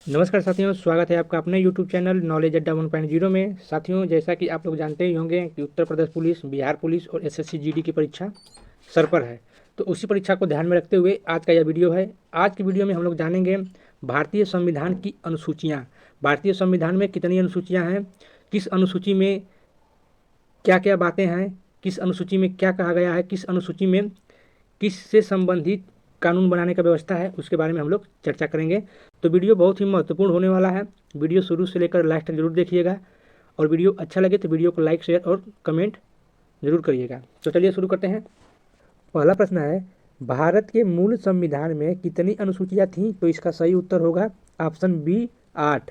नमस्कार साथियों, स्वागत है आपका अपने यूट्यूब चैनल नॉलेज अड्डा 1.0 में। साथियों, जैसा कि आप लोग जानते ही होंगे कि उत्तर प्रदेश पुलिस, बिहार पुलिस और एसएससी जीडी की परीक्षा सर पर है। तो उसी परीक्षा को ध्यान में रखते हुए आज का यह वीडियो है। आज की वीडियो में हम लोग जानेंगे भारतीय संविधान की अनुसूचियाँ। भारतीय संविधान में कितनी अनुसूचियाँ हैं, किस अनुसूची में क्या क्या बातें हैं, किस अनुसूची में क्या कहा गया है, किस अनुसूची में किससे संबंधित कानून बनाने का व्यवस्था है, उसके बारे में हम लोग चर्चा करेंगे। तो वीडियो बहुत ही महत्वपूर्ण होने वाला है। वीडियो शुरू से लेकर लास्ट तक जरूर देखिएगा और वीडियो अच्छा लगे तो वीडियो को लाइक, शेयर और कमेंट जरूर करिएगा। तो चलिए शुरू करते हैं। पहला प्रश्न है, भारत के मूल संविधान में कितनी अनुसूचियाँ थीं? तो इसका सही उत्तर होगा ऑप्शन बी 8।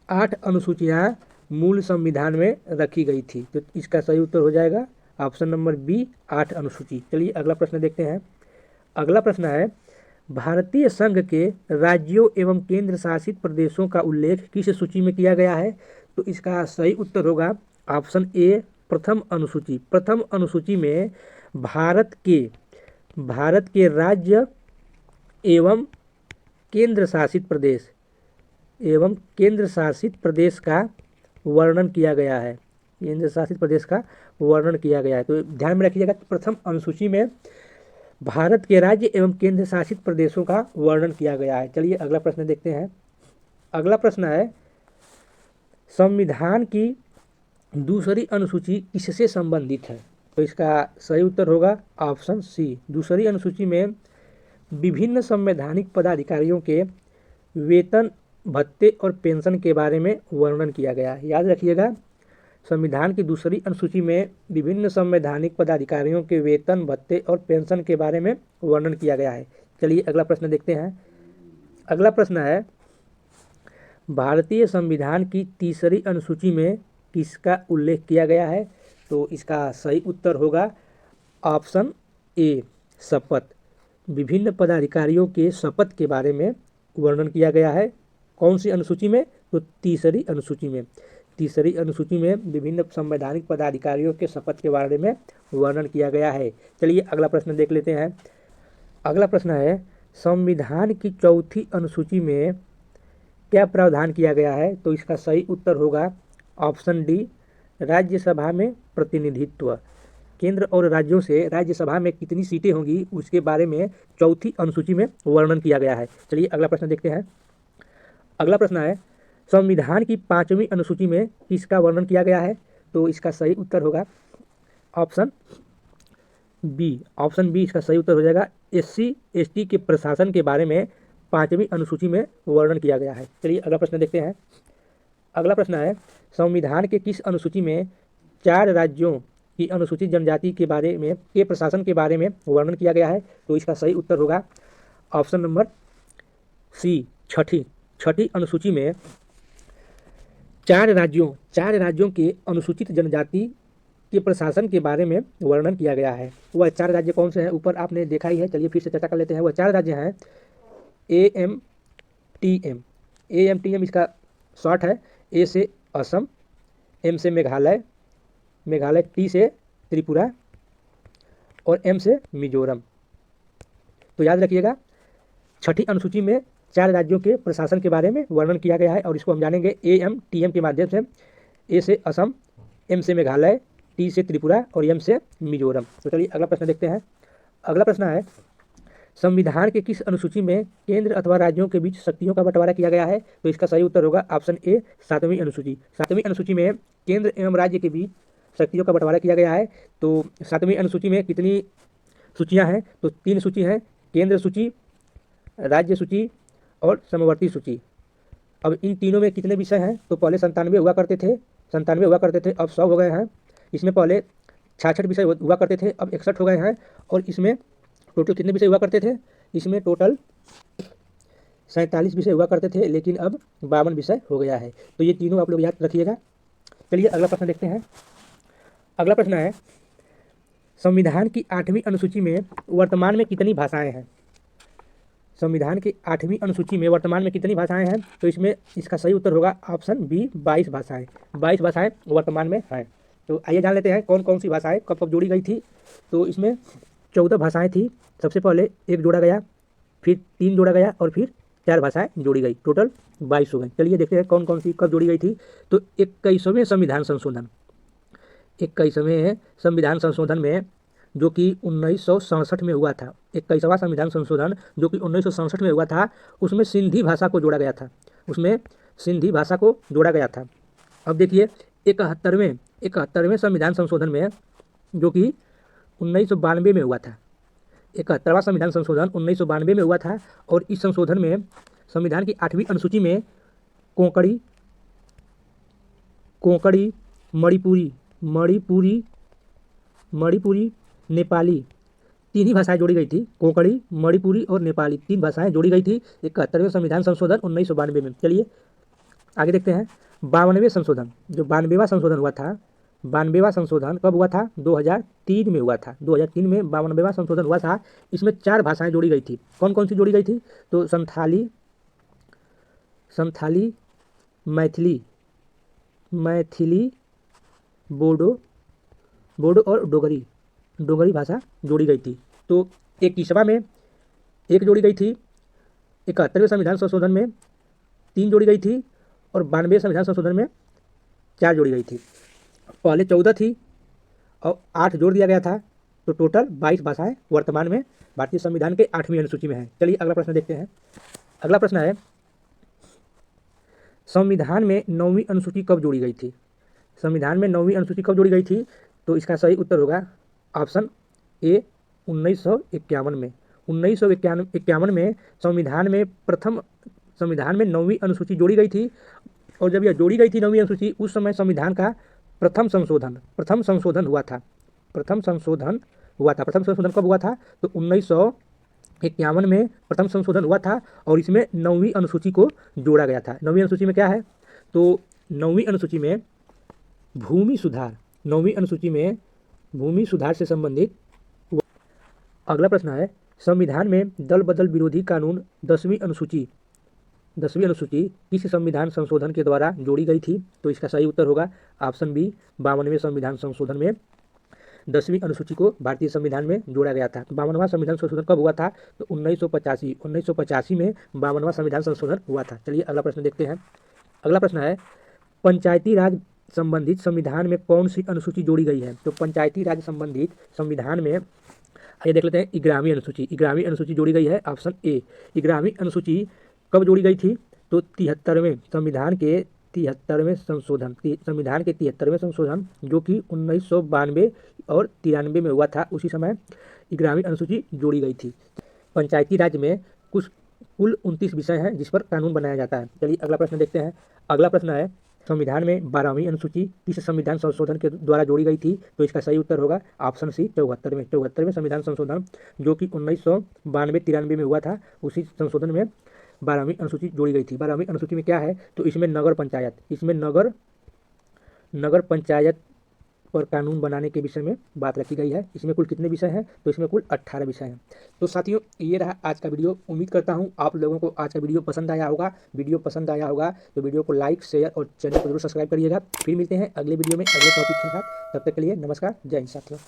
8 अनुसूचियाँ मूल संविधान में रखी गई थी। तो इसका सही उत्तर हो जाएगा ऑप्शन नंबर बी 8 अनुसूची। चलिए अगला प्रश्न देखते हैं। अगला प्रश्न है, भारतीय संघ के राज्यों एवं केंद्र शासित प्रदेशों का उल्लेख किस सूची में किया गया है? तो इसका सही उत्तर होगा ऑप्शन ए प्रथम अनुसूची। प्रथम अनुसूची में भारत के राज्य एवं केंद्र शासित प्रदेश का वर्णन किया गया है। केंद्र शासित प्रदेश का वर्णन किया गया है। तो ध्यान में रखिएगा, प्रथम अनुसूची में भारत के राज्य एवं केंद्र शासित प्रदेशों का वर्णन किया गया है। चलिए अगला प्रश्न देखते हैं। अगला प्रश्न है, संविधान की दूसरी अनुसूची किससे संबंधित है? तो इसका सही उत्तर होगा ऑप्शन सी। दूसरी अनुसूची में विभिन्न संवैधानिक पदाधिकारियों के वेतन, भत्ते और पेंशन के बारे में वर्णन किया गया है। याद रखिएगा, संविधान की दूसरी अनुसूची में विभिन्न संवैधानिक पदाधिकारियों के वेतन, भत्ते और पेंशन के बारे में वर्णन किया गया है। चलिए अगला प्रश्न देखते हैं। अगला प्रश्न है, भारतीय संविधान की तीसरी अनुसूची में किसका उल्लेख किया गया है? तो इसका सही उत्तर होगा ऑप्शन ए शपथ। विभिन्न पदाधिकारियों के शपथ के बारे में वर्णन किया गया है। कौन सी अनुसूची में? तो तीसरी अनुसूची में। तीसरी अनुसूची में विभिन्न संवैधानिक पदाधिकारियों के शपथ के बारे में वर्णन किया गया है। चलिए अगला प्रश्न देख लेते हैं। अगला प्रश्न है, संविधान की चौथी अनुसूची में क्या प्रावधान किया गया है? तो इसका सही उत्तर होगा ऑप्शन डी राज्यसभा में प्रतिनिधित्व। केंद्र और राज्यों से राज्यसभा में कितनी सीटें होंगी उसके बारे में चौथी अनुसूची में वर्णन किया गया है। चलिए अगला प्रश्न देखते हैं। अगला प्रश्न है, संविधान की 5वीं अनुसूची में किसका वर्णन किया गया है? तो इसका सही उत्तर होगा ऑप्शन बी। ऑप्शन बी इसका सही उत्तर हो जाएगा। SC ST के प्रशासन के बारे में 5वीं अनुसूची में वर्णन किया गया है। चलिए अगला प्रश्न देखते हैं। अगला प्रश्न है, संविधान के किस अनुसूची में 4 राज्यों की अनुसूचित जनजाति के बारे में के प्रशासन के बारे में वर्णन किया गया है? तो इसका सही उत्तर होगा ऑप्शन नंबर सी छठी अनुसूची में 4 राज्यों के अनुसूचित जनजाति के प्रशासन के बारे में वर्णन किया गया है। वह 4 राज्य कौन से हैं? ऊपर आपने देखा ही है। चलिए फिर से चर्चा कर लेते हैं। वह 4 राज्य हैं AMTM इसका शॉर्ट है। ए से असम, M से मेघालय, T से त्रिपुरा और M से मिजोरम। तो याद रखिएगा, छठी अनुसूची में 4 राज्यों के प्रशासन के बारे में वर्णन किया गया है और इसको हम जानेंगे AMTM के माध्यम से। ए से असम, M से मेघालय, T से त्रिपुरा और M से मिजोरम। तो चलिए अगला प्रश्न देखते हैं। अगला प्रश्न है, संविधान के किस अनुसूची में केंद्र अथवा राज्यों के बीच शक्तियों का बंटवारा किया गया है? तो इसका सही उत्तर होगा ऑप्शन ए 7वीं अनुसूची। 7वीं अनुसूची में केंद्र एवं राज्य के बीच शक्तियों का बंटवारा किया गया है। तो 7वीं अनुसूची में कितनी सूचियाँ हैं? तो 3 सूची हैं, केंद्र सूची, राज्य सूची और समवर्ती सूची। अब इन तीनों में कितने विषय हैं? तो पहले 97 हुआ करते थे, अब 100 हो गए हैं। इसमें पहले 66 विषय हुआ करते थे, अब 61 हो गए हैं। और इसमें टोटल कितने विषय हुआ करते थे? इसमें टोटल 47 विषय हुआ करते थे, लेकिन अब 52 विषय हो गया है। तो ये तीनों आप लोग याद रखिएगा। चलिए अगला प्रश्न देखते हैं। अगला प्रश्न है, संविधान की 8वीं अनुसूची में वर्तमान में कितनी भाषाएं हैं? संविधान की 8वीं अनुसूची में वर्तमान में कितनी भाषाएं हैं? तो इसमें इसका सही उत्तर होगा ऑप्शन बी 22 भाषाएं। 22 भाषाएं वर्तमान में हैं। तो आइए जान लेते हैं कौन कौन सी भाषाएं कब कब जोड़ी गई थी। तो इसमें 14 भाषाएं थी। सबसे पहले 1 जोड़ा गया, फिर 3 जोड़ा गया और फिर 4 भाषाएं जोड़ी गई, टोटल 22 हो गई। चलिए देखते हैं कौन कौन सी कब जोड़ी गई थी। तो 21वें संविधान संशोधन, 21वें संविधान संशोधन में जो कि 1967 में हुआ था, 21वां संविधान संशोधन जो कि 1967 में हुआ था, उसमें सिंधी भाषा को जोड़ा गया था, उसमें सिंधी भाषा को जोड़ा गया था। अब देखिए 71वें संविधान संशोधन में जो कि 1992 में हुआ था, 71वां संविधान संशोधन 1992 में हुआ था, और इस संशोधन में संविधान की 8वीं अनुसूची में कोंकणी, मणिपुरी, नेपाली 3 ही भाषाएं जोड़ी गई थी। कोंकणी, मणिपुरी और नेपाली 3 भाषाएं जोड़ी गई थी 71वें संविधान संशोधन 1992 में। चलिए आगे देखते हैं 52वें संशोधन, जो 92वां संशोधन हुआ था, 92वां संशोधन कब हुआ था? 2003 में हुआ था। 2003 में 92वां संशोधन हुआ था। इसमें 4 भाषाएं जोड़ी गई थी। कौन कौन सी जोड़ी गई थी? तो संथाली, मैथिली, बोडो और डोगरी भाषा जोड़ी गई थी। तो 21वां में 1 जोड़ी गई थी, 71वें संविधान संशोधन में 3 जोड़ी गई थी, और 92वें संविधान संशोधन में 4 जोड़ी गई थी। पहले 14 थी और 8 जोड़ दिया गया था, तो टोटल 22 भाषाएं वर्तमान में भारतीय संविधान के 8वीं अनुसूची में है। चलिए अगला प्रश्न देखते हैं। अगला प्रश्न है, संविधान में 9वीं अनुसूची कब जोड़ी गई थी? संविधान में 9वीं अनुसूची कब जोड़ी गई थी? तो इसका सही उत्तर होगा ऑप्शन ए 1951 में। 1951 में संविधान में 9वीं अनुसूची जोड़ी गई थी, और जब यह जोड़ी गई थी 9वीं अनुसूची, उस समय संविधान का प्रथम संशोधन हुआ था। प्रथम संशोधन कब हुआ था? तो 1951 में प्रथम संशोधन हुआ था, और इसमें 9वीं अनुसूची को जोड़ा गया था। 9वीं अनुसूची में क्या है? तो 9वीं अनुसूची में भूमि सुधार से संबंधित। अगला प्रश्न है, संविधान में दल बदल विरोधी कानून 10वीं अनुसूची किस संविधान संशोधन के द्वारा जोड़ी गई थी? तो इसका सही उत्तर होगा ऑप्शन बी 52वें संविधान संशोधन में 10वीं अनुसूची को भारतीय संविधान में जोड़ा गया था। 52वां संविधान संशोधन कब हुआ था? तो 1985 में 52वां संविधान संशोधन हुआ था। चलिए अगला प्रश्न देखते हैं। अगला प्रश्न है, पंचायती राज संबंधित संविधान में कौन सी अनुसूची जोड़ी गई है? तो पंचायती राज संबंधित संविधान में आइए देख लेते हैं 11वीं अनुसूची जोड़ी गई है, ऑप्शन ए। 11वीं अनुसूची कब जोड़ी गई थी? तो 73वें संविधान के 73वें संशोधन जो कि 1992 और 93 में हुआ था, उसी समय 11वीं अनुसूची जोड़ी गई थी। पंचायती राज में कुल 29 विषय हैं जिस पर कानून बनाया जाता है। चलिए अगला प्रश्न देखते हैं। अगला प्रश्न है, संविधान में 12वीं अनुसूची किस संविधान संशोधन के द्वारा जोड़ी गई थी? तो इसका सही उत्तर होगा ऑप्शन सी 74वें संविधान संशोधन जो कि 1992-93 में हुआ था, उसी संशोधन में 12वीं अनुसूची जोड़ी गई थी। 12वीं अनुसूची में क्या है? तो इसमें नगर पंचायत पर कानून बनाने के विषय में बात रखी गई है। इसमें कुल कितने विषय हैं? तो इसमें कुल 18 विषय हैं। तो साथियों, ये रहा आज का वीडियो। उम्मीद करता हूँ आप लोगों को आज का वीडियो पसंद आया होगा। तो वीडियो को लाइक, शेयर और चैनल को जरूर सब्सक्राइब करिएगा। फिर मिलते हैं अगले वीडियो में अगले टॉपिक के साथ। तब तक के लिए नमस्कार, जय हिंद साथियों।